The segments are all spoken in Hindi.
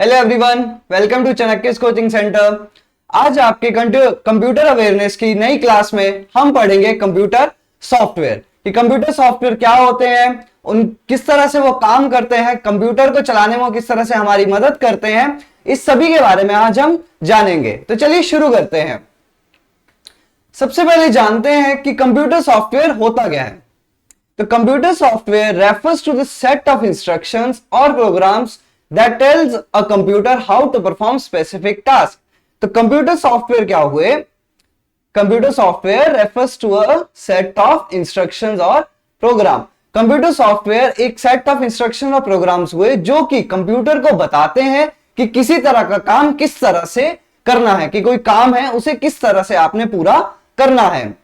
Hello everyone, welcome to Chanakya's coaching centre. आज आपके कंप्यूटर अवेयरनेस की नई क्लास में हम पढ़ेंगे कंप्यूटर सॉफ्टवेयर कि कंप्यूटर सॉफ्टवेयर क्या होते हैं, उन किस तरह से वो काम करते हैं, कंप्यूटर को चलाने में किस तरह से हमारी मदद करते हैं, इस सभी के बारे में आज हम जानेंगे। तो चलिए शुरू करते हैं। सबसे पहले जानते हैं कि कंप्यूटर सॉफ्टवेयर होता क्या है। तो computer software refers to the set of instructions और programs that tells a computer how to perform specific task। तो कंप्यूटर सॉफ्टवेयर क्या हुए? Computer software refers to a set of instructions और प्रोग्राम। कंप्यूटर सॉफ्टवेयर एक सेट ऑफ इंस्ट्रक्शन और प्रोग्राम्स हुए जो कि कंप्यूटर को बताते हैं कि किसी तरह का काम किस तरह से करना है, कि कोई काम है उसे किस तरह से आपने पूरा करना है।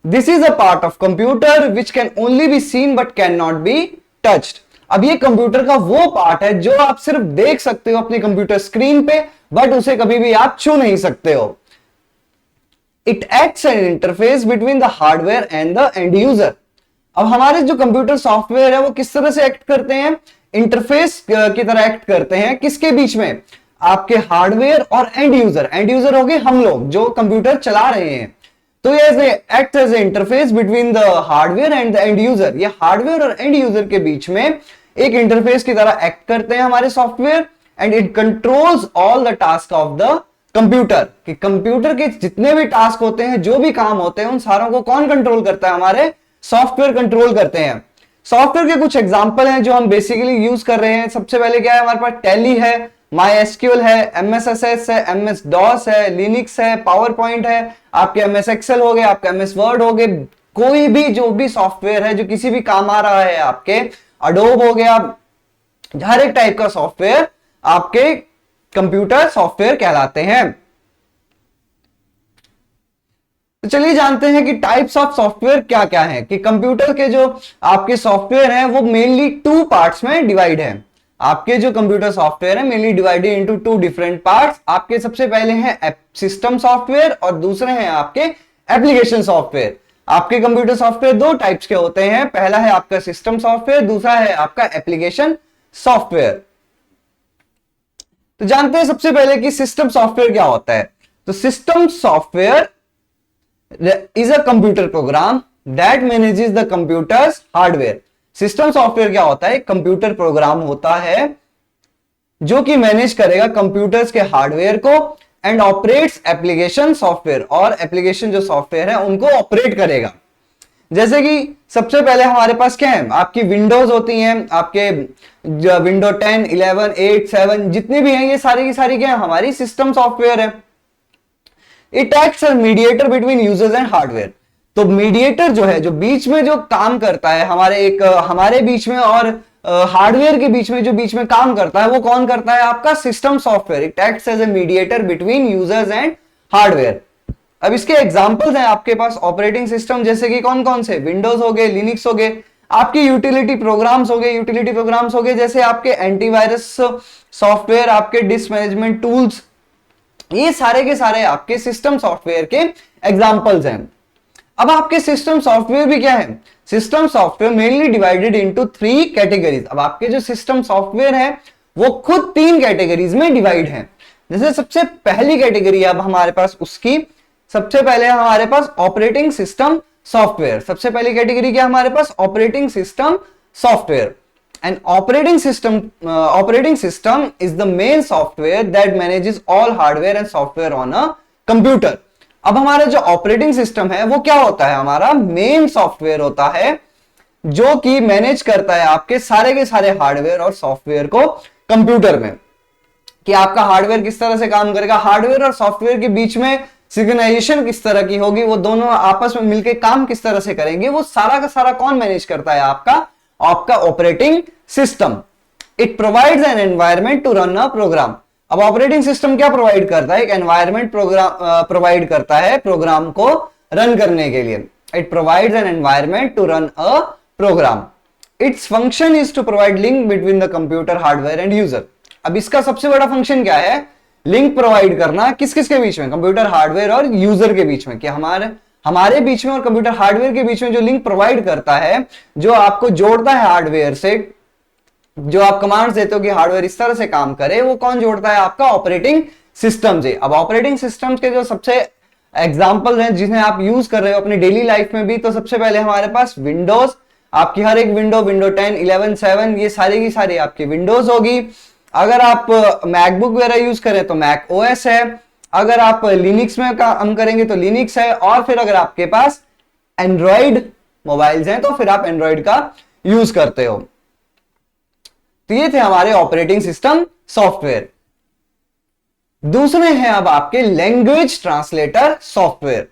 This is a part of computer which can only be seen but can not be touched. अब ये कंप्यूटर का वो पार्ट है जो आप सिर्फ देख सकते हो अपने कंप्यूटर स्क्रीन पे, बट उसे कभी भी आप छू नहीं सकते हो। It acts N interface between the hardware and the end user. अब हमारे जो कंप्यूटर सॉफ्टवेयर है वो किस तरह से एक्ट करते हैं? इंटरफेस की तरह एक्ट करते हैं। किसके बीच में? आपके हार्डवेयर और एंड यूजर। एंड यूजर हो गए हम लोग जो कंप्यूटर चला रहे हैं। तो ये act as a interface between the hardware and the end user. ये हार्डवेयर और एंड यूजर के बीच में एक इंटरफेस की तरह एक्ट करते हैं हमारे software. And it controls all the task of the computer. कि कंप्यूटर के जितने भी टास्क होते हैं, जो भी काम होते हैं, उन सारों को कौन कंट्रोल करता है? हमारे सॉफ्टवेयर कंट्रोल करते हैं। सॉफ्टवेयर के कुछ एग्जांपल हैं जो हम बेसिकली यूज कर रहे हैं। सबसे पहले क्या है? हमारे पास टैली है, MySQL है, MSSS है, MS DOS है, लिनक्स है, पावर पॉइंट है, आपके MS Excel हो गए, आपके MS Word हो गए। कोई भी जो भी सॉफ्टवेयर है जो किसी भी काम आ रहा है, आपके अडोब हो गया, हर एक टाइप का सॉफ्टवेयर आपके कंप्यूटर सॉफ्टवेयर कहलाते हैं। तो चलिए जानते हैं कि टाइप्स ऑफ सॉफ्टवेयर क्या क्या है। कि कंप्यूटर के जो आपके सॉफ्टवेयर हैं वो मेनली टू पार्ट्स में डिवाइड है। आपके जो कंप्यूटर सॉफ्टवेयर है mainly divided into two different parts. आपके सबसे पहले हैं सिस्टम सॉफ्टवेयर और दूसरे हैं आपके एप्लीकेशन सॉफ्टवेयर। आपके कंप्यूटर सॉफ्टवेयर दो टाइप्स के होते हैं। पहला है आपका सिस्टम सॉफ्टवेयर, दूसरा है आपका एप्लीकेशन सॉफ्टवेयर। तो जानते हैं सबसे पहले कि सिस्टम सॉफ्टवेयर क्या होता है। तो system software is a computer program that manages the computers hardware. System software क्या होता है? कंप्यूटर प्रोग्राम होता है जो कि मैनेज करेगा कंप्यूटर्स के हार्डवेयर को एंड ऑपरेट्स एप्लीकेशन सॉफ्टवेयर। और एप्लीकेशन जो सॉफ्टवेयर है उनको ऑपरेट करेगा। जैसे कि सबसे पहले हमारे पास क्या है? आपकी विंडोज होती हैं, आपके विंडो 10, 11, 8, 7 जितनी भी हैं, ये सारी की सारी क्या है? हमारी सिस्टम सॉफ्टवेयर है। It acts as mediator between users and hardware. तो मीडिएटर जो है, जो बीच में जो काम करता है हमारे बीच में और हार्डवेयर के बीच में, जो बीच में काम करता है वो कौन करता है? आपका system software. It acts as a mediator between users and hardware. अब इसके एग्जांपल्स हैं आपके पास ऑपरेटिंग सिस्टम, जैसे कि कौन कौन से? विंडोज हो गए, लिनक्स हो गए, आपके यूटिलिटी प्रोग्राम्स हो गए जैसे आपके एंटीवायरस सॉफ्टवेयर, आपके डिस्क मैनेजमेंट टूल्स, ये सारे के सारे आपके सिस्टम सॉफ्टवेयर के एग्जांपल्स हैं। अब आपके सिस्टम सॉफ्टवेयर भी क्या है? System software mainly divided into 3 categories. अब आपके जो सिस्टम सॉफ्टवेयर है वो खुद 3 कैटेगरीज में डिवाइड है। जैसे सबसे पहली कैटेगरी अब हमारे पास उसकी सबसे पहले हमारे पास ऑपरेटिंग सिस्टम सॉफ्टवेयर। सबसे पहली कैटेगरी क्या हमारे पास? Operating system software. And operating system is the main software that manages all hardware and software on a computer. अब हमारा जो ऑपरेटिंग सिस्टम है वो क्या होता है? हमारा मेन सॉफ्टवेयर होता है जो कि मैनेज करता है आपके सारे के सारे हार्डवेयर और सॉफ्टवेयर को कंप्यूटर में। कि आपका हार्डवेयर किस तरह से काम करेगा, हार्डवेयर और सॉफ्टवेयर के बीच में सिंक्रोनाइजेशन किस तरह की होगी, वो दोनों आपस में मिलकर काम किस तरह से करेंगे, वो सारा का सारा कौन मैनेज करता है? आपका operating system. It provides an environment to run a program. अब ऑपरेटिंग सिस्टम क्या प्रोवाइड करता है? एक एनवायरमेंट प्रोवाइड करता है प्रोग्राम को रन करने के लिए। It provides an environment to run a program. Its function is to provide link between the computer hardware and user. अब इसका सबसे बड़ा फंक्शन क्या है? लिंक प्रोवाइड करना। किस किस के बीच में? कंप्यूटर हार्डवेयर और यूजर के बीच में। कि हमारे बीच में और कंप्यूटर हार्डवेयर के बीच में जो लिंक प्रोवाइड करता है, जो आपको जोड़ता है हार्डवेयर से, जो आप कमांड्स देते हो कि हार्डवेयर इस तरह से काम करे, वो कौन जोड़ता है? आपका ऑपरेटिंग सिस्टम जी। अब ऑपरेटिंग सिस्टम के जो सबसे एग्जांपल हैं जिन्हें आप यूज कर रहे हो अपनी डेली लाइफ में भी, तो सबसे पहले हमारे पास विंडोज, आपकी हर एक विंडो 10, 11, 7 ये सारी की सारी आपकी विंडोज होगी। अगर आप मैकबुक वगैरह यूज करें तो मैक ओएस है। अगर आप लिनक्स में काम करेंगे तो लिनक्स है। और फिर अगर आपके पास एंड्रॉइड मोबाइल्स हैं तो फिर आप एंड्रॉइड का यूज करते हो। तो ये थे हमारे ऑपरेटिंग सिस्टम सॉफ्टवेयर। दूसरे हैं अब आपके लैंग्वेज ट्रांसलेटर सॉफ्टवेयर।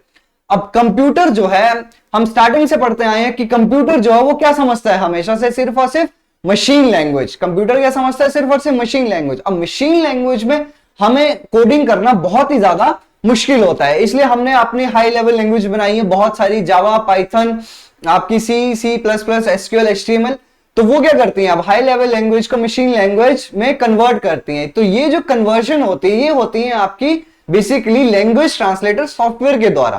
अब कंप्यूटर जो है, हम स्टार्टिंग से पढ़ते आए हैं कि कंप्यूटर जो है वो क्या समझता है? हमेशा से सिर्फ और सिर्फ मशीन लैंग्वेज। कंप्यूटर क्या समझता है? सिर्फ और सिर्फ मशीन लैंग्वेज। अब मशीन लैंग्वेज में हमें कोडिंग करना बहुत ही ज्यादा मुश्किल होता है, इसलिए हमने अपनी हाई लेवल लैंग्वेज बनाई है बहुत सारी, जावा, पाइथन, आपकी C plus plus, SQL, HTML. तो वो क्या करती हैं? अब हाई लेवल लैंग्वेज को मशीन लैंग्वेज में कन्वर्ट करती हैं। तो ये जो कन्वर्जन होती है ये होती है आपकी बेसिकली लैंग्वेज ट्रांसलेटर सॉफ्टवेयर के द्वारा।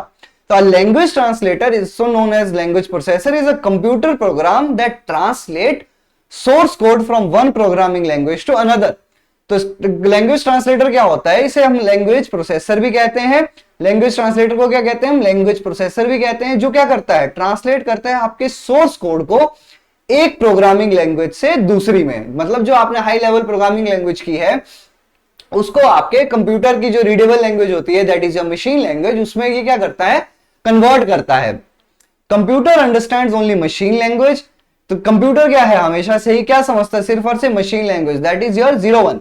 तो language translator is so known as language processor is a computer program that translate source code from one programming language to another. तो लैंग्वेज ट्रांसलेटर क्या होता है? इसे हम लैंग्वेज प्रोसेसर भी कहते हैं। लैंग्वेज ट्रांसलेटर को क्या कहते हैं? हम लैंग्वेज प्रोसेसर भी कहते हैं। जो क्या करता है? ट्रांसलेट करता है आपके सोर्स कोड को एक प्रोग्रामिंग लैंग्वेज से दूसरी में। मतलब जो आपने हाई लेवल प्रोग्रामिंग लैंग्वेज की है उसको आपके कंप्यूटर की जो रीडेबल लैंग्वेज होती है, that is a machine language, उसमें ये क्या करता है? कन्वर्ट करता है। Computer understands only machine language. तो कंप्यूटर क्या है? हमेशा से ही क्या समझता है? सिर्फ और सिर्फ machine language, that is your 01।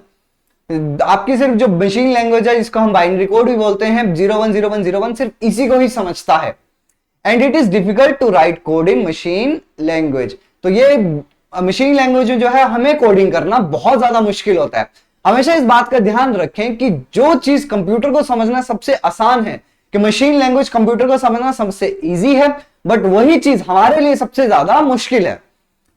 आपकी सिर्फ जो मशीन लैंग्वेज है जिसको हम बाइनरी कोड भी बोलते हैं, 010101, सिर्फ इसी को ही समझता है। And it is difficult to write code in machine language. तो ये मशीन लैंग्वेज में जो है हमें कोडिंग करना बहुत ज्यादा मुश्किल होता है। हमेशा इस बात का ध्यान रखें कि जो चीज कंप्यूटर को समझना सबसे आसान है, कि मशीन लैंग्वेज कंप्यूटर को समझना सबसे इजी है, बट वही चीज हमारे लिए सबसे ज्यादा मुश्किल है।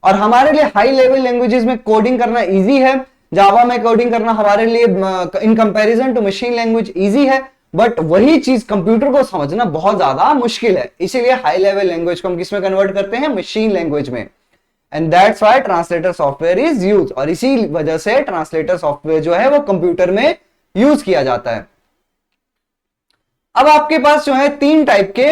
और हमारे लिए हाई लेवल लैंग्वेजेस में कोडिंग करना इजी है। जावा में कोडिंग करना हमारे लिए in comparison to machine language easy है, बट वही चीज कंप्यूटर को समझना बहुत ज्यादा मुश्किल है। इसीलिए हाई लेवल लैंग्वेज को हम किसमें कन्वर्ट करते हैं? मशीन लैंग्वेज में। And that's why translator software is use. और इसी वजह से ट्रांसलेटर सॉफ्टवेयर जो है वो कंप्यूटर में यूज किया जाता है। अब आपके पास जो है 3 टाइप के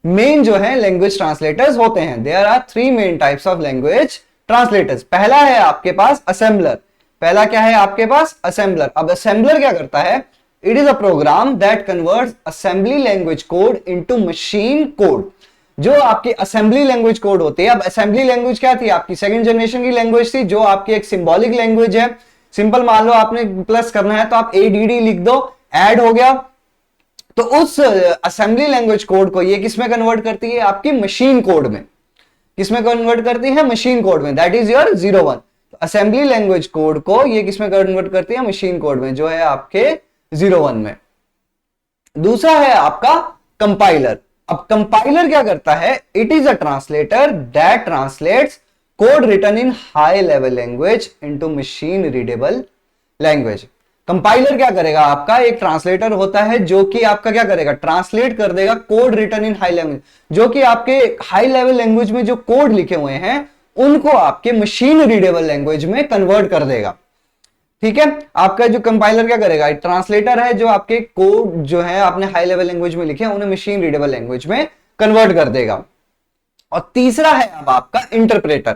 मेन जो है लैंग्वेज ट्रांसलेटर्स होते हैं। There are 3 main types of language translators. पहला है आपके पास असेंबलर। पहला क्या है आपके पास? असेंबलर। अब असेंबलर क्या करता है? It is a program that converts assembly language code into machine code. जो आपकी असेंबली लैंग्वेज कोड होती है, अब असेंबली लैंग्वेज क्या थी? आपकी सेकंड जनरेशन की लैंग्वेज थी, जो आपकी एक सिंबॉलिक लैंग्वेज है। सिंपल मान लो आपने प्लस करना है तो आप ADD लिख दो, ऐड हो गया। तो उस असेंबली लैंग्वेज कोड को ये किसमें कन्वर्ट करती है? आपकी मशीन कोड में। किसमें कन्वर्ट करती है? मशीन कोड में, that is your 01। Assembly language code को ये किसमें कन्वर्ट करती है? मशीन कोड में, जो है आपके 01 में। दूसरा है आपका कंपाइलर। अब कंपाइलर क्या करता है? It is a translator that translates code written in high level language into machine readable language. Compiler क्या करेगा? आपका एक ट्रांसलेटर होता है जो कि आपका क्या करेगा? ट्रांसलेट कर देगा code written in high language, जो कि आपके हाई लेवल लैंग्वेज में जो कोड लिखे हुए हैं उनको आपके मशीन रीडेबल लैंग्वेज में कन्वर्ट कर देगा। ठीक है, आपका जो कंपाइलर क्या करेगा? ट्रांसलेटर है जो आपके कोड जो है आपने हाई लेवल लैंग्वेज में लिखे हैं उन्हें मशीन रीडेबल लैंग्वेज में कन्वर्ट कर देगा। और तीसरा है अब आपका इंटरप्रेटर।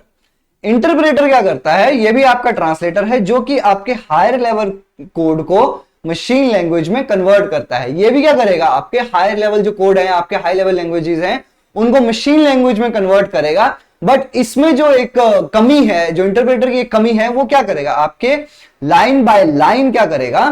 इंटरप्रेटर क्या करता है? यह भी आपका ट्रांसलेटर है जो कि आपके हायर लेवल कोड को मशीन लैंग्वेज में कन्वर्ट करता है। यह भी क्या करेगा? आपके हायर लेवल जो कोड है, आपके हाई लेवल लैंग्वेजेस हैं, उनको मशीन लैंग्वेज में कन्वर्ट करेगा। बट इसमें जो एक कमी है, जो इंटरप्रेटर की एक कमी है, वो क्या करेगा? आपके लाइन बाय लाइन क्या करेगा?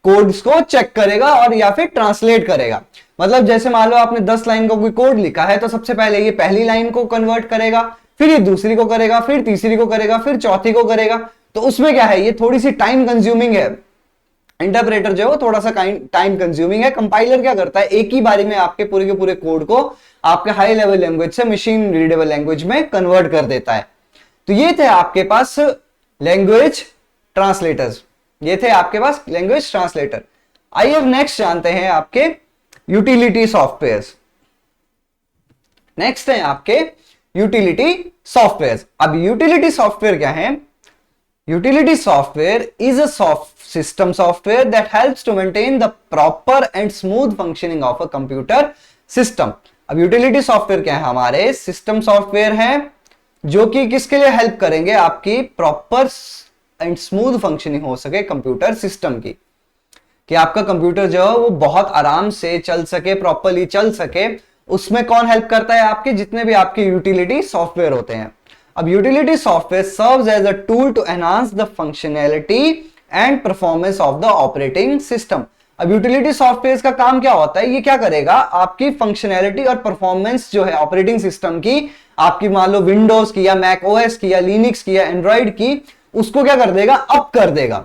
कोड्स को चेक करेगा और या फिर ट्रांसलेट करेगा। मतलब जैसे मान लो आपने 10 लाइन का कोई कोड लिखा है, तो सबसे पहले ये पहली लाइन को कन्वर्ट करेगा, फिर ये दूसरी को करेगा, फिर तीसरी को करेगा, फिर चौथी को करेगा। तो उसमें क्या है? ये थोड़ी सी टाइम कंज्यूमिंग है। इंटरप्रेटर जो है वो थोड़ा सा टाइम कंज्यूमिंग है। कंपाइलर क्या करता है? एक ही बारी में आपके पूरे के पूरे कोड को आपके हाई लेवल लैंग्वेज से मशीन रीडेबल लैंग्वेज में कन्वर्ट कर देता है। तो ये थे आपके पास लैंग्वेज ट्रांसलेटर्स, ये थे आपके पास लैंग्वेज ट्रांसलेटर। आइए अब नेक्स्ट जानते हैं आपके यूटिलिटी सॉफ्टवेयर्स। नेक्स्ट है आपके यूटिलिटी सॉफ्टवेयर्स। अब यूटिलिटी सॉफ्टवेयर क्या है? Utility software is a system software that helps to maintain the proper and smooth functioning of a computer system. अब यूटिलिटी सॉफ्टवेयर क्या है? हमारे सिस्टम सॉफ्टवेयर हैं जो कि किसके लिए हेल्प करेंगे? आपकी प्रॉपर एंड स्मूथ फंक्शनिंग हो सके कंप्यूटर सिस्टम की, कि आपका कंप्यूटर जो है वो बहुत आराम से चल सके, प्रॉपरली चल सके। उसमें कौन हेल्प करता है? आपके जितने भी आपके यूटिलिटी सॉफ्टवेयर होते हैं। अब utility software serves as a tool to enhance the functionality and performance of the operating system. अब यूटिलिटी सॉफ्टवेयर का काम क्या होता है? ये क्या करेगा? आपकी फंक्शनैलिटी और परफॉर्मेंस जो है ऑपरेटिंग सिस्टम की, आपकी मान लो विंडोज की या मैक ओएस की या लिनक्स की या एंड्रॉइड की, उसको क्या कर देगा? अप कर देगा।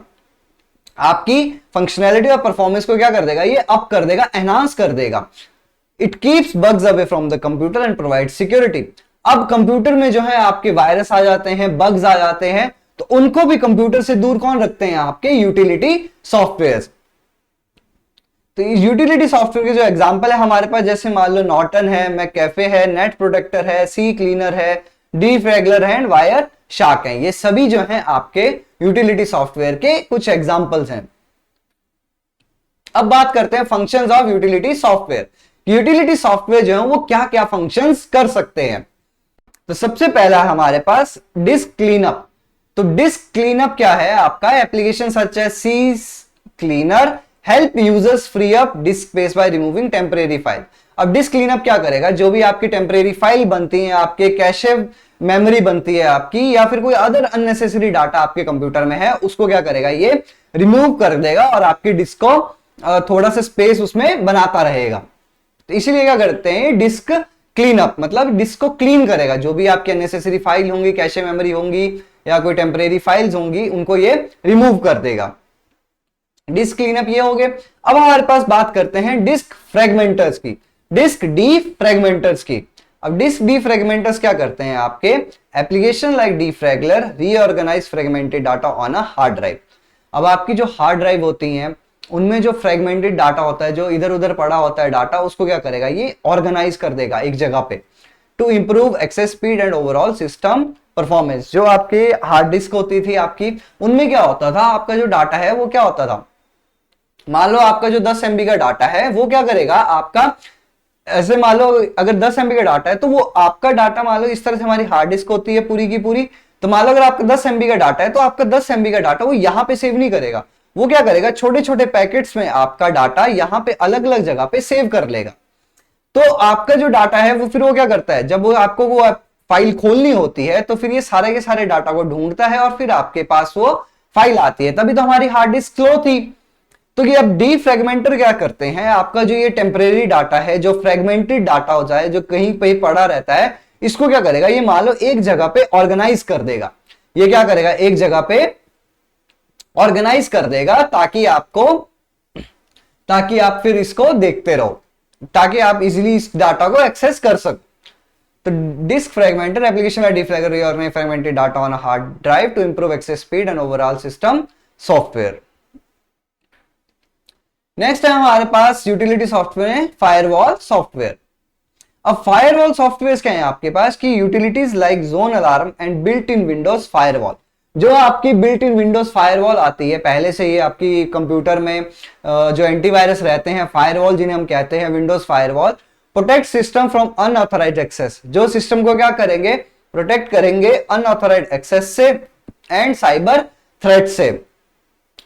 आपकी फंक्शनैलिटी और परफॉर्मेंस को क्या कर देगा? ये अप कर देगा, एनहांस कर देगा। It keeps bugs away from the computer and provide security. अब कंप्यूटर में जो है आपके वायरस आ जाते हैं, बग्स आ जाते हैं, तो उनको भी कंप्यूटर से दूर कौन रखते हैं? आपके यूटिलिटी सॉफ्टवेयर। तो यूटिलिटी सॉफ्टवेयर के जो एग्जांपल है हमारे पास, जैसे मान लो नॉर्टन है, मैककेफे है, नेट प्रोटेक्टर है, सी क्लीनर है, डिफ्रैगलर है एंड वायर शार्क है। ये सभी जो है आपके यूटिलिटी सॉफ्टवेयर के कुछ एग्जांपल्स हैं। अब बात करते हैं functions of utility software. Utility software जो है वो क्या क्या फंक्शंस कर सकते हैं? तो सबसे पहला हमारे पास डिस्क क्लीनअप। तो डिस्क क्लीनअप क्या है? आपका एप्लीकेशन सच है C cleaner help users free up disk space by removing temporary file. अब डिस्क क्लीनअप क्या करेगा? जो भी आपकी टेम्परेरी फाइल बनती है, आपके कैशे मेमोरी बनती है आपकी, या फिर कोई अदर अननेसेसरी डाटा आपके कंप्यूटर में है, उसको क्या करेगा? ये रिमूव कर देगा और आपकी डिस्क को थोड़ा सा स्पेस उसमें बनाता रहेगा। तो इसीलिए क्या करते हैं? डिस्क क्लीनअप, मतलब डिस्क को क्लीन करेगा। जो भी आपकी अननेसेसरी फाइल होंगी, कैशे मेमोरी होंगी या कोई टेम्परेरी फाइल्स होंगी, उनको ये रिमूव कर देगा। डिस्क क्लीनअप ये हो गए। अब हमारे पास बात करते हैं डिस्क फ्रेगमेंटर्स की, डिस्क डी फ्रेगमेंटर्स की। अब डिस्क डी फ्रेगमेंटर्स क्या करते हैं? आपके application like Defraggler reorganize fragmented data on a hard drive. अब आपकी जो हार्ड ड्राइव होती हैं उनमें जो फ्रेगमेंटेड डाटा होता है, जो इधर उधर पड़ा होता है डाटा, उसको क्या करेगा? ये ऑर्गेनाइज कर देगा एक जगह पे, to improve access speed and overall system performance. जो आपके हार्ड डिस्क होती थी आपकी, उनमें क्या होता था? आपका जो डाटा है वो क्या होता था? मान लो आपका जो 10 MB का डाटा है वो क्या करेगा? आपका ऐसे मान लो अगर 10 MB का डाटा है तो वो आपका डाटा, मान लो इस तरह से हमारी हार्ड डिस्क होती है पूरी की पूरी, तो मान लो अगर आपका 10 MB का डाटा है तो आपका 10 MB का डाटा वो यहां पे सेव नहीं करेगा। वो क्या करेगा? छोटे छोटे पैकेट्स में आपका डाटा यहां पे अलग अलग जगह पे सेव कर लेगा। तो आपका जो डाटा है वो फिर वो क्या करता है? जब वो आपको वो फाइल खोलनी होती है तो फिर ये सारे के सारे डाटा को ढूंढता है और फिर आपके पास वो फाइल आती है। तभी तो हमारी हार्ड डिस्क स्लो थी। तो ये अब डी फ्रेगमेंटर क्या करते हैं? आपका जो ये टेम्परेरी डाटा है, जो फ्रेगमेंटेड डाटा हो जाए, जो कहीं पे पड़ा रहता है, इसको क्या करेगा? ये मान लो एक जगह पे ऑर्गेनाइज कर देगा। ये क्या करेगा? एक जगह पे ऑर्गेनाइज कर देगा ताकि आप फिर इसको देखते रहो, ताकि आप इजीली इस डाटा को एक्सेस कर सको। तो disk fragmenter application like Defraggler reorganize fragmented data on a hard drive to improve access speed and overall system software. Next है हमारे पास यूटिलिटी सॉफ्टवेयर है फायरवॉल सॉफ्टवेयर। अब फायरवॉल सॉफ्टवेयर क्या है आपके पास? कि utilities like zone alarm and built in Windows firewall. जो आपकी बिल्ट इन विंडोज फायरवॉल आती है पहले से, ये आपकी कंप्यूटर में जो एंटीवायरस रहते हैं, फायरवॉल जिन्हें हम कहते हैं Windows firewall, protect system from unauthorised access. जो सिस्टम को क्या करेंगे? प्रोटेक्ट करेंगे अनऑथराइज्ड एक्सेस से एंड साइबर थ्रेट से,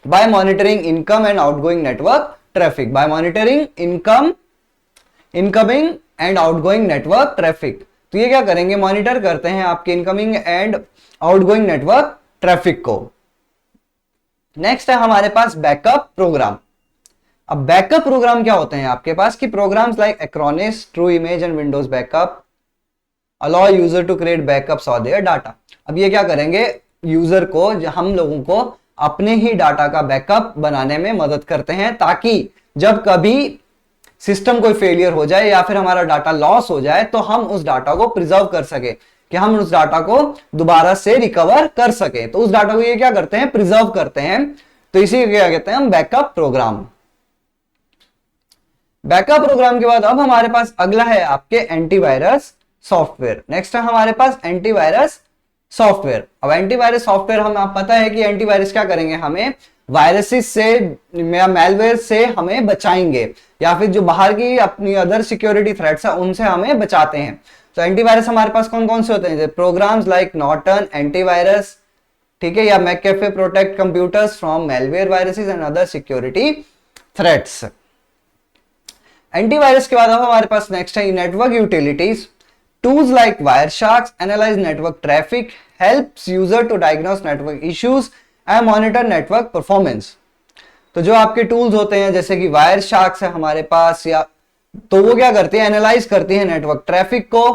by monitoring income and outgoing network traffic. By monitoring incoming and outgoing network traffic. तो ये क्या करेंगे? मॉनिटर करते हैं आपके incoming and outgoing network traffic को। नेक्स्ट है हमारे पास बैकअप प्रोग्राम। अब बैकअप प्रोग्राम क्या होते हैं आपके पास? कि programs like Acronis, true image and Windows backup allow user to create backups of their data. अब ये क्या करेंगे? यूजर को, हम लोगों को अपने ही डाटा का बैकअप बनाने में मदद करते हैं, ताकि जब कभी सिस्टम कोई फेलियर हो जाए या फिर हमारा डाटा लॉस हो जाए तो हम उस डाटा को प्रिजर्व कर सके, कि हम उस डाटा को दोबारा से रिकवर कर सके। तो उस डाटा को ये क्या करते हैं? प्रिजर्व करते हैं। तो इसी क्या कहते हैं हम? Backup programme. बैकअप प्रोग्राम के बाद अब हमारे पास अगला है आपके एंटीवायरस सॉफ्टवेयर। नेक्स्ट है हमारे पास एंटीवायरस सॉफ्टवेयर। अब एंटीवायरस सॉफ्टवेयर हम आप पता है कि एंटीवायरस क्या करेंगे, हमें वायरसेस से या मेलवेयर से हमें बचाएंगे, या फिर जो बाहर की अपनी अदर सिक्योरिटी थ्रेट्स है उनसे हमें बचाते हैं। तो एंटीवायरस हमारे पास कौन कौन से होते हैं, प्रोग्राम्स लाइक नॉर्टन एंटीवायरस, ठीक है, या McAfee protect computers from malware viruses and other security threats. Antivirus के बाद अब हमारे पास नेक्स्ट है network utilities. Tools like Wiresharks analyze network traffic, helps user to diagnose network issues and monitor network performance. तो जो आपके टूल्स होते हैं जैसे कि वायरशार्क्स है हमारे पास, या तो वो क्या करती है, एनालाइज करती है नेटवर्क ट्रैफिक को,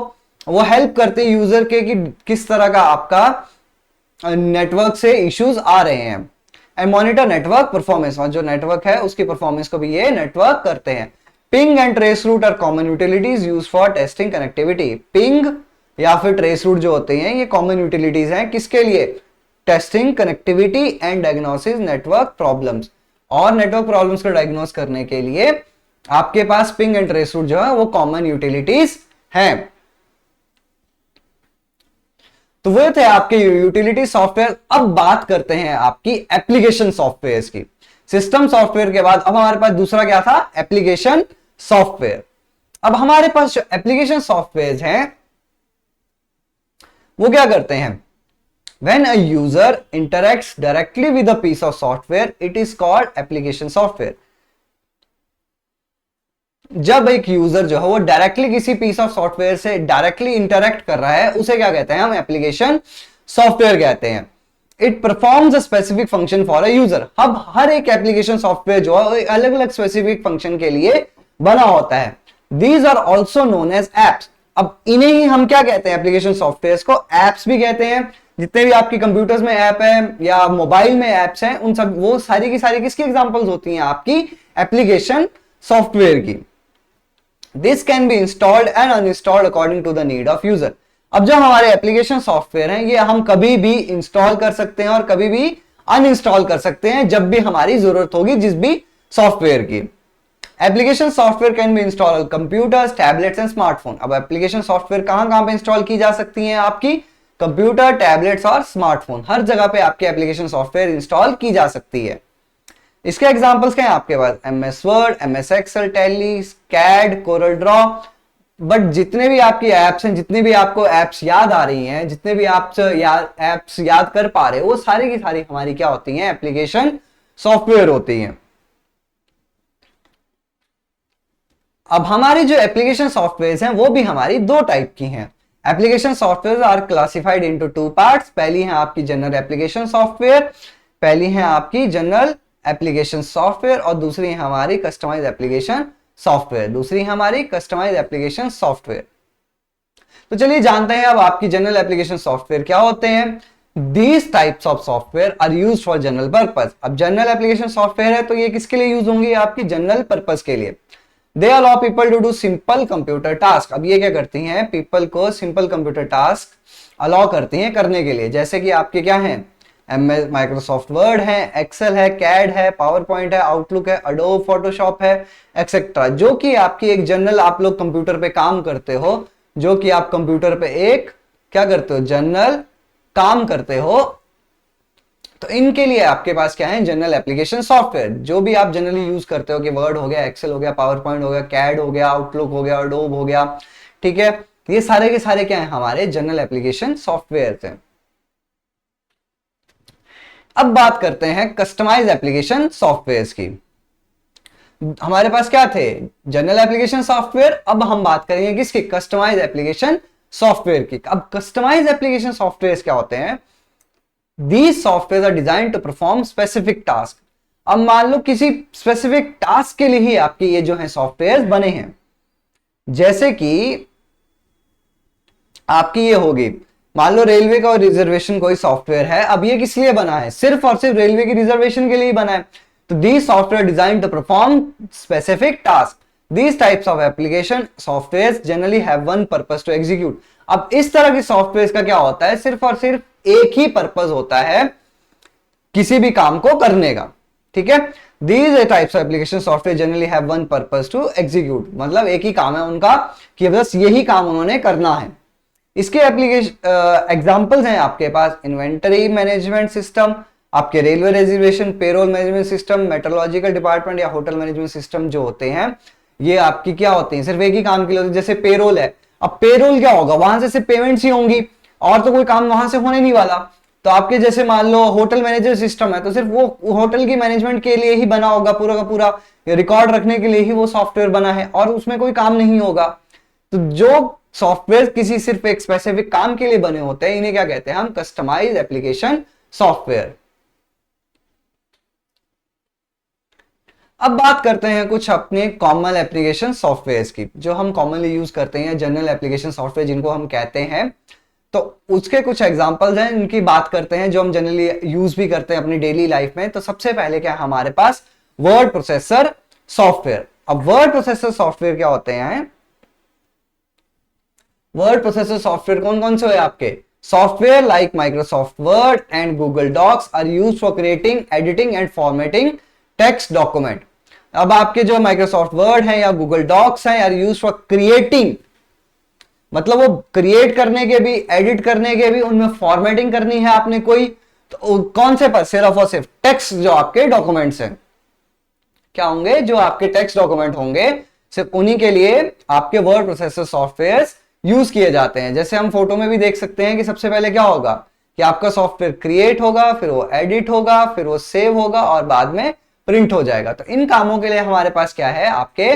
वो हेल्प करती है यूजर के कि किस तरह का आपका नेटवर्क से इश्यूज आ रहे हैं, एंड मॉनिटर नेटवर्क परफॉर्मेंस, और जो नेटवर्क है उसकी परफॉर्मेंस को भी ये नेटवर्क करते हैं। Ping and trace route are common utilities use for testing connectivity. Ping या फिर ट्रेस रूट जो होते हैं ये कॉमन यूटिलिटीज हैं किसके लिए, testing connectivity and diagnosis network problems, और नेटवर्क प्रॉब्लम्स को डायग्नोस करने के लिए आपके पास पिंग एंड ट्रेस रूट जो है वो कॉमन यूटिलिटीज हैं। तो वो थे आपके यूटिलिटी सॉफ्टवेयर। अब बात करते हैं आपकी एप्लीकेशन सॉफ्टवेयर की। सिस्टम सॉफ्टवेयर के बाद अब हमारे पास दूसरा क्या था, एप्लीकेशन सॉफ्टवेयर। अब हमारे पास जो एप्लीकेशन सॉफ्टवेयर हैं वो क्या करते हैं, when a user interacts directly with a piece of software it is called application software। जब एक यूजर जो है वो डायरेक्टली किसी पीस ऑफ सॉफ्टवेयर से डायरेक्टली इंटरेक्ट कर रहा है उसे क्या कहते हैं, हम एप्लीकेशन सॉफ्टवेयर कहते हैं। It performs a specific function for a user. अब हर एक एप्लीकेशन सॉफ्टवेयर जो है अलग अलग स्पेसिफिक फंक्शन के लिए बना होता है। These are also known as apps. अब इन्हें ही हम क्या कहते हैं, एप्लीकेशन सॉफ्टवेयर को एप्स भी कहते हैं। जितने भी आपकी कंप्यूटर्स में ऐप है या मोबाइल में एप्स हैं उन सब वो सारी की सारी किसकी एग्जांपल्स होती हैं, आपकी एप्लीकेशन सॉफ्टवेयर की। This can be installed and uninstalled according to the need of user. अब जो हमारे एप्लीकेशन सॉफ्टवेयर हैं ये हम कभी भी इंस्टॉल कर सकते हैं और कभी भी अनइंस्टॉल कर सकते हैं जब भी हमारी जरूरत होगी जिस भी सॉफ्टवेयर की। Application software can be install computers, tablets and smartphone. अब एप्लीकेशन सॉफ्टवेयर कहां पे इंस्टॉल की जा सकती हैं, आपकी कंप्यूटर, टैबलेट्स और स्मार्टफोन, हर जगह पे आपकी एप्लीकेशन सॉफ्टवेयर इंस्टॉल की जा सकती है। इसके एग्जांपल्स क्या हैं आपके पास, MS word, MS Excel, Tally, CAD, Corel draw. But जितने भी आपकी एप्स हैं, जितने भी आपको एप्स याद आ रही हैं, जितने भी आप एप्स याद कर पा रहे हो वो सारी की सारी हमारी क्या होती हैं, एप्लीकेशन सॉफ्टवेयर होती हैं। अब हमारी जो एप्लीकेशन सॉफ्टवेयर हैं वो भी हमारी दो टाइप की हैं। Application software are classified into two parts. पहली है आपकी जनरल एप्लीकेशन सॉफ्टवेयर, पहली है आपकी जनरल एप्लीकेशन सॉफ्टवेयर, और दूसरी है हमारी कस्टमाइज एप्लीकेशन सॉफ्टवेयर, दूसरी है हमारी कस्टमाइज एप्लीकेशन सॉफ्टवेयर। तो चलिए जानते हैं अब आपकी जनरल एप्लीकेशन सॉफ्टवेयर क्या होते हैं। These types of software are used for general purpose। अब जनरल एप्लीकेशन सॉफ्टवेयर है तो ये किसके लिए यूज होंगी, आपकी जनरल पर्पस के लिए। They allow people to do simple computer task। अब ये क्या करती हैं, पीपल को सिंपल कंप्यूटर टास्क अलाउ करती हैं करने के लिए। जैसे कि आपके क्या हैं, माइक्रोसॉफ्ट वर्ड है, एक्सेल है, कैड है, पावर पॉइंट है, आउटलुक है, अडोब फोटोशॉप है, एक्सेट्रा, जो कि आपकी एक जनरल आप लोग कंप्यूटर पे काम करते हो, जो कि आप कंप्यूटर पे एक क्या करते हो, जनरल काम करते हो। तो इनके लिए आपके पास क्या है, जनरल एप्लीकेशन सॉफ्टवेयर, जो भी आप जनरली यूज करते हो कि वर्ड हो गया, एक्सेल हो गया, पावर पॉइंट हो गया, कैड हो गया, आउटलुक हो गया, अडोब हो गया, ठीक है, ये सारे के सारे क्या है, हमारे जनरल एप्लीकेशन सॉफ्टवेयर थे। अब बात करते हैं कस्टमाइज एप्लीकेशन सॉफ्टवेयर की। हमारे पास क्या थे, जनरल एप्लीकेशन सॉफ्टवेयर, अब हम बात करेंगे किसकी, कस्टमाइज एप्लीकेशन सॉफ्टवेयर की। अब कस्टमाइज एप्लीकेशन सॉफ्टवेयर क्या होते हैं, These softwares are designed to perform specific task। अब मान लो किसी स्पेसिफिक टास्क के लिए ही आपके ये जो है सॉफ्टवेयर बने हैं। जैसे कि आपकी ये होगी, मान लो रेलवे का रिजर्वेशन कोई सॉफ्टवेयर है, अब ये किस लिए बना है, सिर्फ और सिर्फ रेलवे की रिजर्वेशन के लिए बना है। तो these software designed to perform specific task। These types of application softwares generally have one purpose to execute। अब इस तरह की सॉफ्टवेयर का क्या होता है, सिर्फ और सिर्फ एक ही पर्पस होता है किसी भी काम को करने का, ठीक है। These types of application software generally have one purpose to execute। मतलब एक ही काम है उनका कि बस यही काम उन्होंने करना है। इसके एप्लीकेशन एग्जांपल्स हैं आपके पास इन्वेंटरी मैनेजमेंट सिस्टम, आपके railway reservation, payroll management system, metrological department या होटल मैनेजमेंट सिस्टम जो होते हैं ये आपकी क्या होती हैं, सिर्फ एक ही काम के लिए होती है। जैसे पेरोल है, अब पेरोल क्या होगा, वहां से सिर्फ पेमेंट्स ही होंगी और तो कोई काम वहां से होने नहीं वाला। तो आपके जैसे मान लो होटल मैनेजर सिस्टम है तो सिर्फ वो होटल की मैनेजमेंट के लिए ही बना होगा, पूरा का पूरा रिकॉर्ड रखने के लिए ही वो सॉफ्टवेयर बना है और उसमें कोई काम नहीं होगा। तो जो सॉफ्टवेयर किसी सिर्फ एक स्पेसिफिक काम के लिए बने होते हैं इन्हें क्या कहते हैं हम, कस्टमाइज एप्लीकेशन सॉफ्टवेयर। अब बात करते हैं कुछ अपने कॉमन एप्लीकेशन सॉफ्टवेयर्स की जो हम कॉमनली यूज करते हैं, जनरल एप्लीकेशन सॉफ्टवेयर जिनको हम कहते हैं। तो उसके कुछ एग्जांपल्स हैं, इनकी बात करते हैं जो हम जनरली यूज भी करते हैं अपनी डेली लाइफ में। तो सबसे पहले क्या है हमारे पास, वर्ड प्रोसेसर सॉफ्टवेयर। अब वर्ड प्रोसेसर सॉफ्टवेयर क्या होते हैं, वर्ड प्रोसेसर सॉफ्टवेयर कौन कौन से है आपके, software like Microsoft Word and Google Docs are used for creating, editing and formatting text document. अब आपके जो माइक्रोसॉफ्ट वर्ड है या गूगल डॉक्स है आर यूज्ड फॉर क्रिएटिंग, मतलब वो क्रिएट करने के भी, एडिट करने के भी, उनमें फॉर्मेटिंग करनी है आपने कोई, तो कौन से पर, सिर्फ और सिर्फ टेक्स्ट जो आपके डॉक्यूमेंट्स हैं क्या होंगे, जो आपके टेक्स्ट डॉक्यूमेंट होंगे सिर्फ उन्हीं के लिए आपके वर्ड प्रोसेसर सॉफ्टवेयर यूज किए जाते हैं। जैसे हम फोटो में भी देख सकते हैं कि सबसे पहले क्या होगा कि आपका सॉफ्टवेयर क्रिएट होगा, फिर वो एडिट होगा, फिर वो सेव होगा और बाद में प्रिंट हो जाएगा। तो इन कामों के लिए हमारे पास क्या है आपके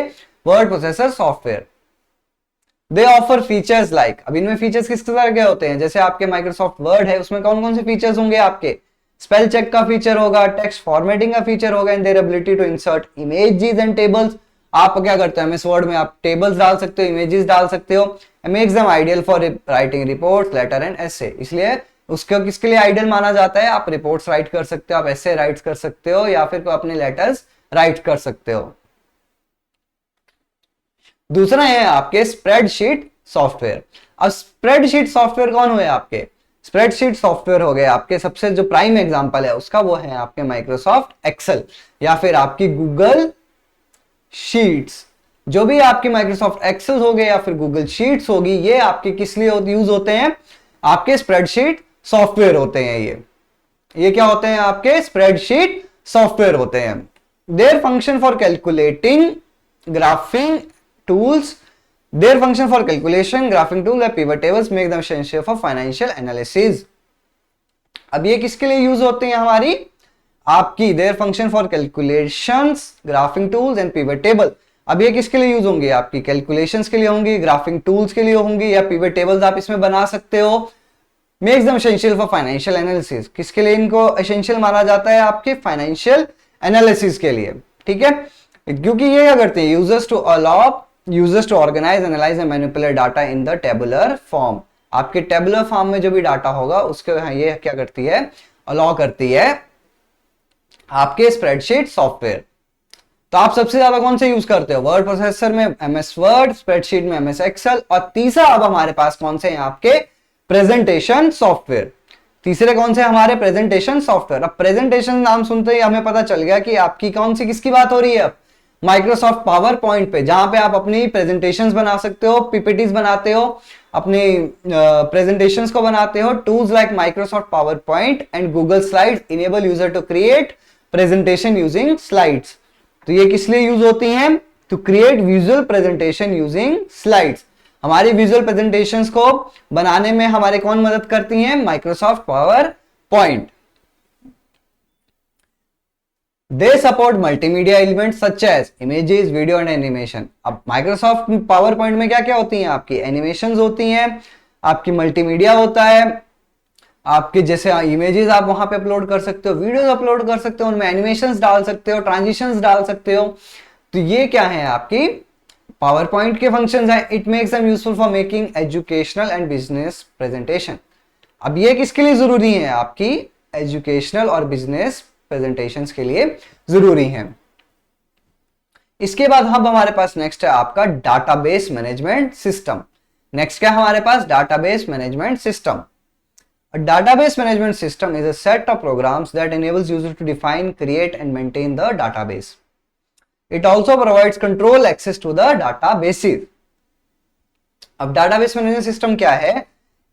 वर्ड प्रोसेसर सॉफ्टवेयर। दे ऑफर फीचर्स लाइक, अब इनमें फीचर्स किस तरह के होते हैं, जैसे आपके माइक्रोसॉफ्ट वर्ड है उसमें कौन कौन से फीचर्स होंगे आपके, स्पेल चेक का फीचर होगा, टेक्स्ट फॉर्मेटिंग का फीचर होगा, and their ability to insert images and tables. आप क्या करते हो एमएस वर्ड में आप टेबल्स डाल सकते हो, इमेजेस डाल सकते हो, makes them ideal for writing reports, letter and essay. इसलिए उसको किसके लिए आइडियल माना जाता है, आप रिपोर्ट्स राइट कर सकते हो, आप एसे राइट कर सकते हो या फिर अपने लेटर्स राइट कर सकते हो। दूसरा है आपके स्प्रेडशीट सॉफ्टवेयर। अब स्प्रेडशीट सॉफ्टवेयर कौन हुए आपके, स्प्रेडशीट सॉफ्टवेयर हो गए आपके, सबसे जो प्राइम एग्जांपल है उसका वो है आपके माइक्रोसॉफ्ट एक्सेल या फिर आपकी गूगल शीट्स। जो भी आपकी माइक्रोसॉफ्ट एक्सेल हो गए या फिर गूगल शीट्स होगी, ये आपके किस लिए यूज होते हैं, आपके स्प्रेडशीट सॉफ्टवेयर होते हैं। ये क्या होते हैं आपके स्प्रेडशीट सॉफ्टवेयर होते हैं। Their function for calculating, graphic tools, their function for calculation, graphing tool, pivot tables make them essential for financial analysis। अब ये किसके लिए यूज होते हैं हमारी, आपकी their function for calculations, graphing tools and pivot table। अब ये किसके लिए यूज होंगे, आपकी कैलकुलेशंस के लिए होंगी, ग्राफिंग टूल्स के लिए होंगी या पिवट टेबल्स आप इसमें बना सकते हो। Makes them essential for financial analysis, किसके लिए इनको एसेंशियल माना जाता है, आपके फाइनेंशियल एनालिसिस के लिए। ठीक है, क्योंकि ये क्या करते हैं, users to allow users to organise, analyse and manipulate data in the tabular form. आपके टेबुलर फॉर्म में जो भी डाटा होगा उसके ये क्या करती है, अलाउ करती है आपके स्प्रेडशीट सॉफ्टवेयर। तो आप सबसे ज्यादा कौन से यूज करते हो, वर्ड प्रोसेसर में एमएस वर्ड, स्प्रेडशीट में एमएस एक्सेल, और तीसरा अब हमारे पास कौन से हैं आपके प्रेजेंटेशन सॉफ्टवेयर। तीसरे कौन से हमारे प्रेजेंटेशन सॉफ्टवेयर। अब प्रेजेंटेशन नाम सुनते ही हमें पता चल गया कि आपकी कौन सी किसकी बात हो रही है, अब माइक्रोसॉफ्ट पावर पॉइंट पे, जहां पे आप अपनी प्रेजेंटेशंस बना सकते हो, पीपीटीज बनाते हो, अपनी प्रेजेंटेशंस को बनाते हो। Tools like Microsoft PowerPoint and Google Slides enable user to create presentation using slides. तो ये किस लिए यूज होती हैं, to create visual presentation using slides. हमारी विजुअल प्रेजेंटेशंस को बनाने में हमारे कौन मदद करती हैं, Microsoft PowerPoint. They support multimedia elements such as images, video and animation। अब माइक्रोसॉफ्ट पावर पॉइंट में क्या क्या होती हैं, आपकी एनिमेशंस होती हैं, आपकी मल्टीमीडिया होता है, आपके जैसे इमेजेस आप वहां पे अपलोड कर सकते हो, वीडियोस अपलोड कर सकते हो, उनमें एनिमेशंस डाल सकते हो, ट्रांजिशंस डाल सकते हो। तो ये क्या है आपकी पावर पॉइंट के फंक्शंस हैं। It makes them useful for making educational and business presentation. अब ये किसके लिए जरूरी है, आपकी एजुकेशनल और बिजनेस प्रेजेंटेशंस के लिए जरूरी हैं। इसके बाद हम हमारे पास नेक्स्ट है आपका डाटाबेस मैनेजमेंट सिस्टम। नेक्स्ट क्या हमारे पास, database management system. A database management system is a set of programs that enables users to define, create and maintain the database. It also provides control access to the databases। अब database management system क्या है,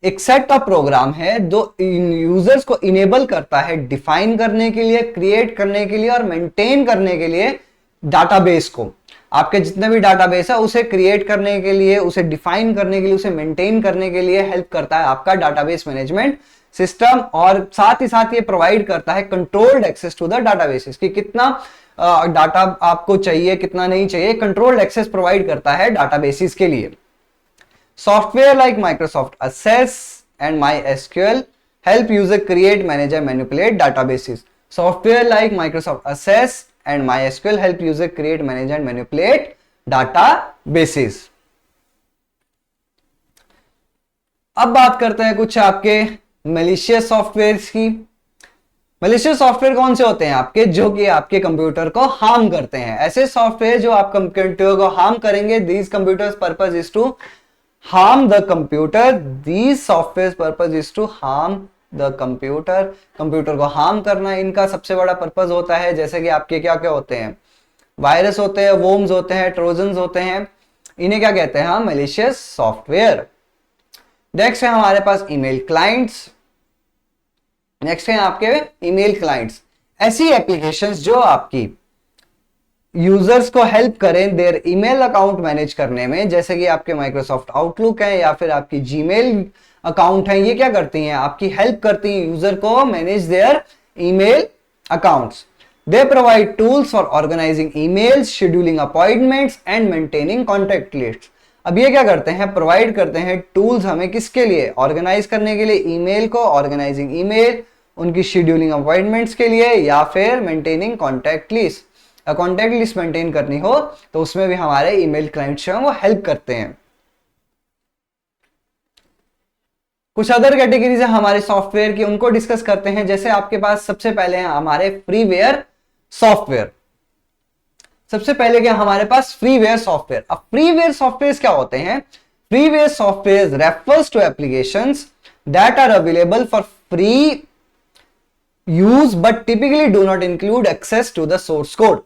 एक सेट ऑफ प्रोग्राम है जो यूजर्स को इनेबल करता है डिफाइन करने के लिए, क्रिएट करने के लिए और मेंटेन करने के लिए डाटाबेस को। आपके जितने भी डाटाबेस है उसे क्रिएट करने के लिए, उसे डिफाइन करने के लिए, उसे मेंटेन करने के लिए हेल्प करता है आपका डाटाबेस मैनेजमेंट सिस्टम। और साथ ही साथ ये प्रोवाइड करता है controlled access to the databases कि कितना डाटा आपको चाहिए, कितना नहीं चाहिए, कंट्रोल्ड एक्सेस प्रोवाइड करता है डाटाबेसेस के लिए। Software like Microsoft Access and MySQL help user create, manage and manipulate databases. Software like Microsoft Access and MySQL help user create, manage and manipulate databases. अब बात करते हैं कुछ आपके malicious सॉफ्टवेयर की। malicious सॉफ्टवेयर कौन से होते हैं आपके, जो कि आपके कंप्यूटर को हार्म करते हैं। ऐसे सॉफ्टवेयर जो आप कंप्यूटर को हार्म करेंगे, these computers purpose is to harm the computer, these software's purpose is to harm the computer। Computer को हार्म करना इनका सबसे बड़ा पर्पज होता है। जैसे कि आपके क्या क्या होते हैं, वायरस होते हैं, वोम्स होते हैं, ट्रोजन्स होते हैं, इन्हें क्या कहते हैं हम, मैलिशियस सॉफ्टवेयर। नेक्स्ट है हमारे पास ईमेल क्लाइंट्स। नेक्स्ट है आपके ईमेल क्लाइंट्स, ऐसी एप्लीकेशंस जो आपकी यूजर्स को हेल्प करें देयर ईमेल अकाउंट मैनेज करने में, जैसे कि आपके माइक्रोसॉफ्ट आउटलुक है या फिर आपकी जीमेल अकाउंट है। ये क्या करती हैं, आपकी हेल्प करती हैं यूजर को manage their email accounts. They provide tools for organising emails, scheduling appointments and maintaining contact list. अब ये क्या करते हैं, प्रोवाइड करते हैं टूल्स हमें किसके लिए, ऑर्गेनाइज करने के लिए ईमेल को, ऑर्गेनाइजिंग ईमेल, उनकी शेड्यूलिंग अपॉइंटमेंट्स के लिए, या फिर maintaining contact list. Contact list maintain करनी हो तो उसमें भी हमारे ईमेल क्लाइंट्स जो हैं वो हेल्प करते हैं। कुछ अदर कैटेगरीज है हमारे सॉफ्टवेयर की, उनको डिस्कस करते हैं। जैसे आपके पास सबसे पहले हैं हमारे फ्रीवेयर सॉफ्टवेयर। सबसे पहले क्या हमारे पास फ्रीवेयर सॉफ्टवेयर। अब फ्रीवेयर सॉफ्टवेयर क्या होते हैं, freeware software refers to applications that are available for free use but typically do not include access to the source code.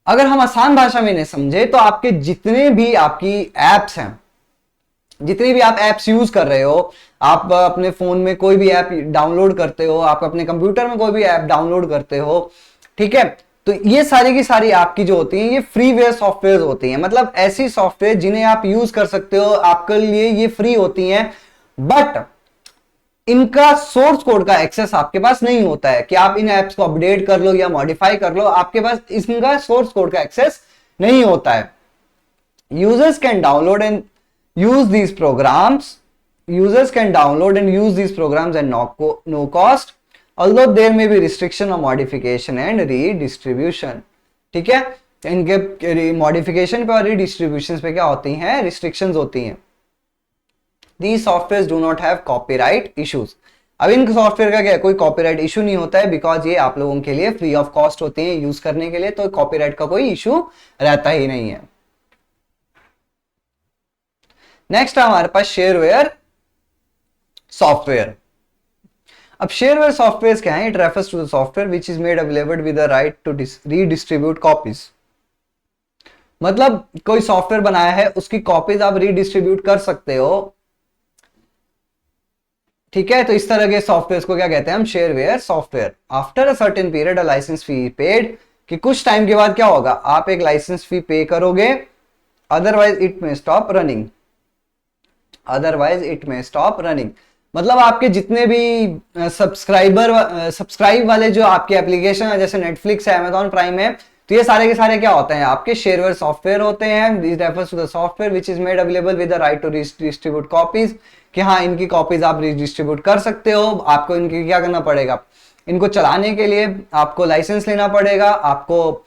अगर हम आसान भाषा में इन्हें समझे तो आपके जितने भी आपकी एप्स हैं, जितनी भी आप एप्स यूज कर रहे हो, आप अपने फोन में कोई भी ऐप डाउनलोड करते हो, आप अपने कंप्यूटर में कोई भी ऐप डाउनलोड करते हो, ठीक है, तो ये सारी की सारी आपकी जो होती हैं ये फ्रीवेयर सॉफ्टवेयर होती हैं। मतलब ऐसी सॉफ्टवेयर जिन्हें आप यूज कर सकते हो, आपके लिए ये फ्री होती हैं, बट इनका सोर्स कोड का एक्सेस आपके पास नहीं होता है कि आप इन एप्स को अपडेट कर लो या मॉडिफाई कर लो, आपके पास इनका सोर्स कोड का एक्सेस नहीं होता है। Users can download and use these programs, users can download and use these programs and no cost, although there may be restriction or modification and redistribution. ठीक है, इनके मॉडिफिकेशन पे और रीडिस्ट्रीब्यूशन पे क्या होती हैं, रिस्ट्रिक्शंस होती हैं। These softwares do not have copyright issues। अब इन सॉफ्टवेयर का क्या है, कोई कॉपीराइट इशू नहीं होता है, बिकॉज ये आप लोगों के लिए फ्री ऑफ कॉस्ट होते हैं यूज करने के लिए, तो कॉपीराइट का कोई इशू रहता ही नहीं है। नेक्स्ट हमारे पास शेयरवेयर सॉफ्टवेयर। अब शेयरवेयर सॉफ्टवेयर क्या है, it refers to the software which is made available with the right to redistribute copies. मतलब कोई सॉफ्टवेयर बनाया है, उसकी कॉपीज आप रीडिस्ट्रीब्यूट कर सकते हो, ठीक है, तो इस तरह के सॉफ्टवेयर को क्या कहते हैं हम, shareware software. After a certain period a licence fee paid, कि कुछ टाइम के बाद क्या होगा, आप एक लाइसेंस फी पे करोगे, अदरवाइज इट में स्टॉप रनिंग, अदरवाइज इट में स्टॉप रनिंग। मतलब आपके जितने भी सब्सक्राइब वाले जो आपके एप्लीकेशन है, जैसे नेटफ्लिक्स है, अमेजॉन प्राइम है, तो ये सारे के सारे क्या होते हैं, आपके शेयरवेयर सॉफ्टवेयर होते हैं। This refers to the software which is made available with the right to distribute copies, कि हाँ इनकी कॉपीज आप डिस्ट्रीब्यूट कर सकते हो। आपको इनकी क्या करना पड़ेगा, इनको चलाने के लिए आपको लाइसेंस लेना पड़ेगा, आपको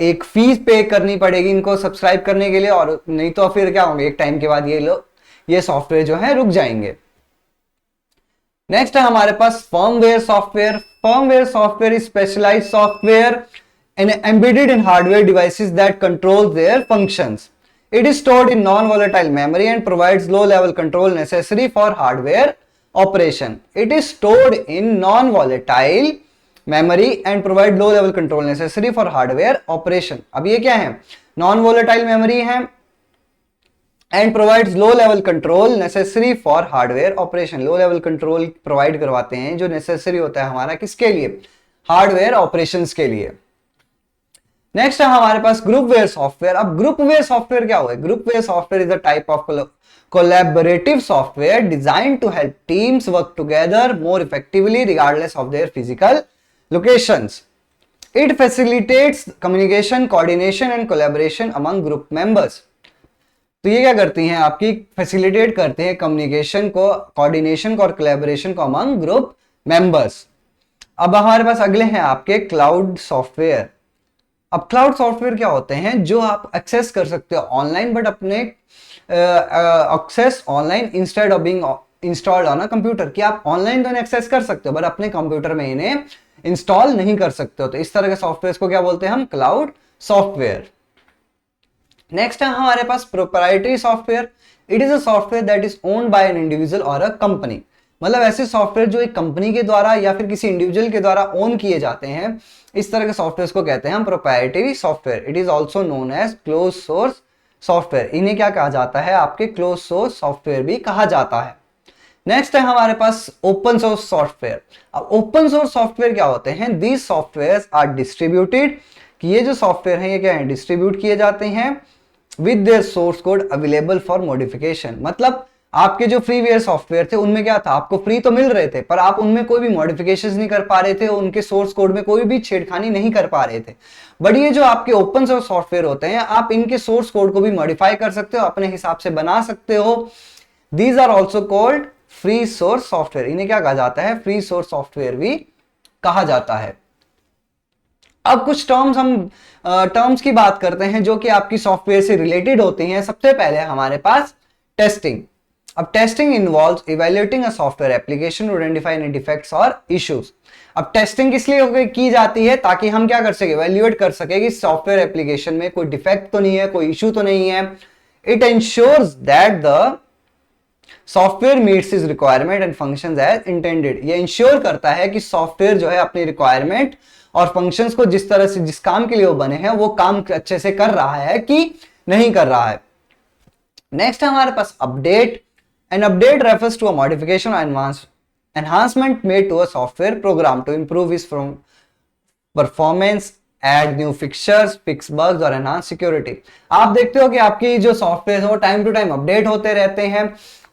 एक फीस पे करनी पड़ेगी इनको सब्सक्राइब करने के लिए, और नहीं तो फिर क्या होंगे, एक टाइम के बाद ये सॉफ्टवेयर जो है रुक जाएंगे। नेक्स्ट है हमारे पास firmware software. Firmware software is specialized software and embedded in hardware devices that control their functions. It is stored in non-volatile memory and provides low-level control necessary for hardware operation. It is stored in non-volatile memory and provide low-level control necessary for hardware operation. अब ये क्या है, non-volatile memory है, and provides low level control necessary for hardware operation. Low level control provide करवाते हैं जो नेसेसरी होता है हमारा किसके लिए, हार्डवेयर ऑपरेशंस के लिए। नेक्स्ट है हमारे पास ग्रुपवेयर सॉफ्टवेयर। अब ग्रुपवेयर सॉफ्टवेयर क्या हुआ है, groupware software is a type of collaborative software designed to help teams work together more effectively regardless of their physical locations. It facilitates communication, coordination and collaboration among group members. तो ये क्या करती हैं, आपकी फैसिलिटेट करते हैं कम्युनिकेशन को, कोऑर्डिनेशन को और कोलैबोरेशन को अमंग ग्रुप मेंबर्स। अब हमारे पास अगले हैं आपके क्लाउड सॉफ्टवेयर। अब क्लाउड सॉफ्टवेयर क्या होते हैं, जो आप एक्सेस कर सकते हो ऑनलाइन, बट अपने access online instead of being installed on a computer, कि आप ऑनलाइन तो एक्सेस कर सकते हो बट अपने कंप्यूटर में इन्हें इंस्टॉल नहीं कर सकते हो। तो इस तरह के सॉफ्टवेयर को क्या बोलते हैं हम, क्लाउड सॉफ्टवेयर। नेक्स्ट है हमारे पास proprietary software. It is a software that is owned by an individual or a company. मतलब ऐसे सॉफ्टवेयर जो एक कंपनी के द्वारा या फिर किसी इंडिविजुअल के द्वारा ओन किए जाते हैं, इस तरह के सॉफ्टवेयर को कहते हैं हम proprietary software. It is also known as close source software. इन्हें क्या कहा जाता है, आपके क्लोज सोर्स सॉफ्टवेयर भी कहा जाता है। नेक्स्ट है हमारे पास ओपन सोर्स सॉफ्टवेयर। अब ओपन सोर्स सॉफ्टवेयर क्या होते हैं, दीज सॉफ्टवेयर आर डिस्ट्रीब्यूटेड, कि ये जो सॉफ्टवेयर है ये क्या है, डिस्ट्रीब्यूट किए जाते हैं with their source code available for modification. मतलब आपके जो फ्रीवेयर सॉफ्टवेयर थे उनमें क्या था, आपको फ्री तो मिल रहे थे पर आप उनमें कोई भी मॉडिफिकेशंस नहीं कर पा रहे थे, उनके सोर्स कोड में कोई भी छेड़खानी नहीं कर पा रहे थे। बट ये जो आपके ओपन सोर्स सॉफ्टवेयर होते हैं, आप इनके सोर्स कोड को भी मॉडिफाई कर सकते हो, अपने हिसाब से बना सकते हो। These are also called free source software. इन्हें क्या कहा जाता है, फ्री सोर्स सॉफ्टवेयर भी कहा जाता है। अब कुछ टर्म्स की बात करते हैं जो कि आपकी सॉफ्टवेयर से रिलेटेड होती हैं। सबसे पहले हमारे पास टेस्टिंग। अब testing involves evaluating a software application to identify any defects or issues. अब टेस्टिंग किस लिए की जाती है, ताकि हम क्या कर सके, इवैल्यूएट कर सके कि सॉफ्टवेयर एप्लीकेशन में कोई डिफेक्ट तो नहीं है, कोई इशू तो नहीं है। It ensures that the software meets is requirement and functions as intended. ये इंश्योर करता है कि सॉफ्टवेयर जो है अपनी रिक्वायरमेंट और फंक्शंस को जिस तरह से, जिस काम के लिए वो बने हैं, वो काम अच्छे से कर रहा है कि नहीं कर रहा है। नेक्स्ट है हमारे पास update. An update refers to a modification or enhancement made to a software program to improve its performance, add new features, fix bugs और enhance security। आप देखते हो कि आपकी जो सॉफ्टवेयर हो टाइम टू टाइम अपडेट होते रहते हैं।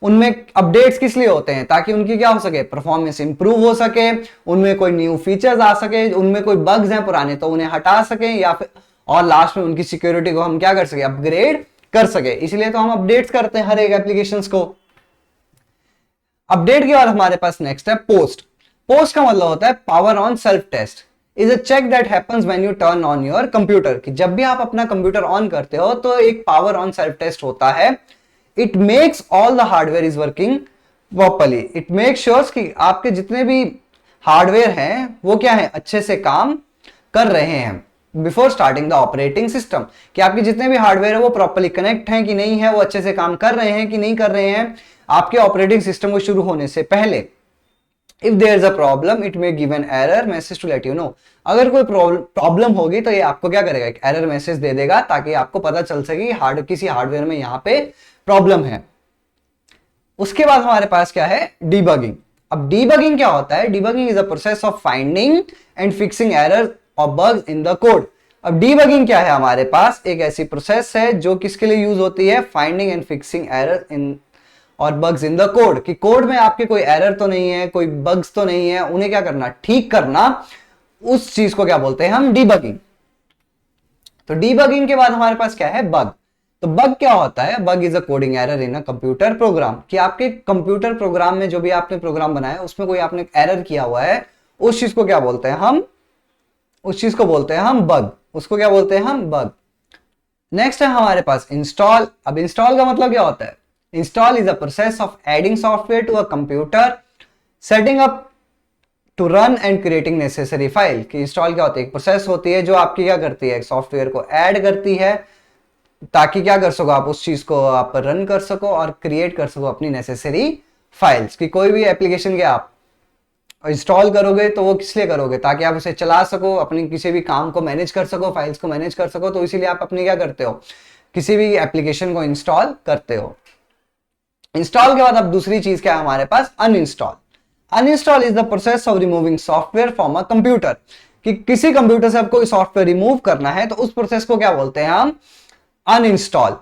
उनमें अपडेट्स किस लिए होते हैं, ताकि उनकी क्या हो सके, परफॉर्मेंस इंप्रूव हो सके, उनमें कोई न्यू फीचर्स आ सके, उनमें कोई बग्स हैं पुराने तो उन्हें हटा सके, या फिर और लास्ट में उनकी सिक्योरिटी को हम क्या कर सके, अपग्रेड कर सके। इसलिए तो हम अपडेट्स करते हैं हर एक एप्लीकेशंस को। अपडेट के बाद हमारे पास नेक्स्ट है पोस्ट। पोस्ट का मतलब होता है power on self test. Is a check that happens when you turn on your computer, कि जब भी आप अपना कंप्यूटर ऑन करते हो तो एक पावर ऑन सेल्फ टेस्ट होता है। It makes all the hardware is working properly. It makes sure कि आपके जितने भी हार्डवेयर हैं वो क्या है, अच्छे से काम कर रहे हैं before starting the operating system, कि आपके जितने भी हार्डवेयर है वो प्रॉपर्ली कनेक्ट हैं कि नहीं है, वो अच्छे से काम कर रहे हैं कि नहीं कर रहे हैं आपके ऑपरेटिंग सिस्टम को शुरू होने से पहले। If there is a problem it may give an error message to let you know. अगर कोई प्रॉब्लम होगी तो ये आपको क्या करेगा, एक एरर मैसेज दे देगा, ताकि आपको पता चल सके किसी हार्डवेयर में यहाँ पे प्रॉब्लम है। उसके बाद हमारे पास क्या है, डीबगिंग। अब डीबगिंग क्या होता है, debugging is a process of finding and fixing error और बग्स इन द कोड। अब डीबगिंग क्या है, हमारे पास एक ऐसी प्रोसेस है जो किसके लिए यूज होती है, finding and fixing error in और बग्स इन द कोड, कि कोड में आपके कोई एरर तो नहीं है, कोई बग्स तो नहीं है, उन्हें क्या करना, ठीक करना। उस चीज को क्या बोलते हैं हम, डीबगिंग। तो डीबगिंग के बाद हमारे पास क्या है, बग। तो बग क्या होता है, bug is a coding error in a computer programme, कि आपके कंप्यूटर प्रोग्राम में जो भी आपने प्रोग्राम बनाया उसमें कोई आपने एरर किया हुआ है, उस चीज को क्या बोलते हैं हम, उस चीज को बोलते हैं हम बग। उसको क्या बोलते हैं हम, बग। नेक्स्ट है हमारे पास इंस्टॉल। अब इंस्टॉल का मतलब क्या होता है, install is a process of adding software to a computer, setting up to run and creating necessary file. कि इंस्टॉल क्या होती है, एक प्रोसेस होती है जो आपकी क्या करती है, सॉफ्टवेयर को ऐड करती है, ताकि क्या कर सको, आप उस चीज को आप रन कर सको और क्रिएट कर सको अपनी नेसेसरी फाइल्स। कि कोई भी एप्लीकेशन के आप इंस्टॉल करोगे तो वो किस लिए करोगे, ताकि आप उसे चला सको, अपने किसी भी काम को मैनेज कर सको, फाइल्स को मैनेज कर सको। तो इसीलिए आप अपनी क्या करते हो, किसी भी एप्लीकेशन को इंस्टॉल करते हो। इंस्टॉल के बाद अब दूसरी चीज क्या है हमारे पास, uninstall. Uninstall is the process of removing software from a computer, कि किसी कंप्यूटर से आपको सॉफ्टवेयर रिमूव करना है तो उस प्रोसेस को क्या बोलते हैं हम, uninstall.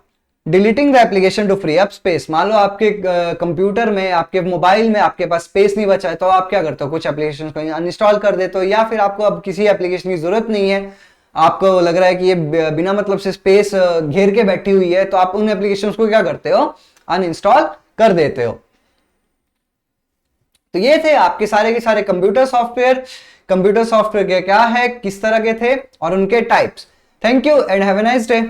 Deleting the application to free up space, मान लो आपके कंप्यूटर में, आपके मोबाइल में आपके पास स्पेस नहीं बचा है, तो आप क्या करते हो, कुछ एप्लीकेशन को अनइंस्टॉल कर देते हो, या फिर आपको अब किसी एप्लीकेशन की जरूरत नहीं है, आपको लग रहा है कि ये बिना मतलब से स्पेस घेर के बैठी हुई है, तो आप उन एप्लीकेशन को क्या करते हो, अनइंस्टॉल कर देते हो। तो ये थे आपके सारे के सारे कंप्यूटर सॉफ्टवेयर। कंप्यूटर सॉफ्टवेयर क्या है, किस तरह के थे और उनके types. Thank you and have a nice day.